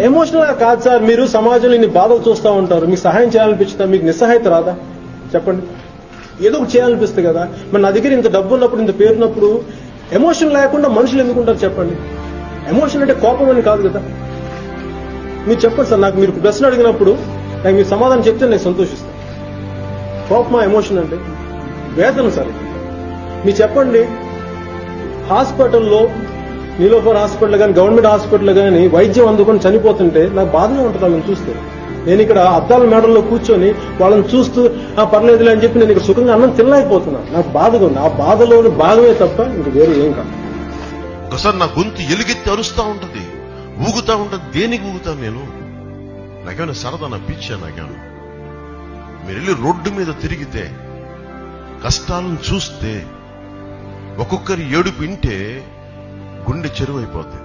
Emotional గా కాదు sir, మీరు సమాజంలో ఇన్ని బాధలు చూస్తూ ఉంటారు, మీకు సహాయం చేయాలనిపిస్తుందా? మీకు నిస్సహాయత రాదా? చెప్పండి. ఏదో ఒకటి చేయాలనిపిస్తుంది కదా. మరి నా దగ్గర ఇంత డబ్బు ఉన్నప్పుడు, ఇంత పేరున్నప్పుడు ఎమోషన్ లేకుండా మనుషులు ఎందుకుంటారు చెప్పండి? ఎమోషన్ అంటే కోపం అని కాదు కదా. మీరు చెప్పండి సార్, నాకు మీరు ప్రశ్న అడిగినప్పుడు నాకు మీరు సమాధానం చెప్తే నేను సంతోషిస్తాను. కోపమా ఎమోషన్ అంటే? వేదన సార్. మీరు చెప్పండి, హాస్పిటల్లో నీలోఫర్ హాస్పిటల్ కానీ గవర్నమెంట్ హాస్పిటల్ కానీ వైద్యం అందుకొని చనిపోతుంటే నాకు బాధగా ఉంటుంది వాళ్ళని చూస్తే. నేను ఇక్కడ అద్దాల మేడల్లో కూర్చొని వాళ్ళని చూస్తూ పర్లేదులే అని చెప్పి నేను ఇక్కడ సుఖంగా అన్నం తినలేకపోతున్నాను. నాకు బాధగా ఉంది. ఆ బాధలోని భాగమే తప్ప ఇంక వేరే ఏం కాదు. ఒకసారి నా గొంతు ఎలుగెత్తి అరుస్తా ఉంటది, ఊగుతా ఉంటది. దేనికి ఊగుతా? నేను నాకేమైనా సరదా, నా పిచ్చా? నాకేమైనా మీరు వెళ్ళి రోడ్డు మీద తిరిగితే, కష్టాలను చూస్తే, ఒక్కొక్కరి ఏడుపు వింటే గుండె చెరువైపోతుంది.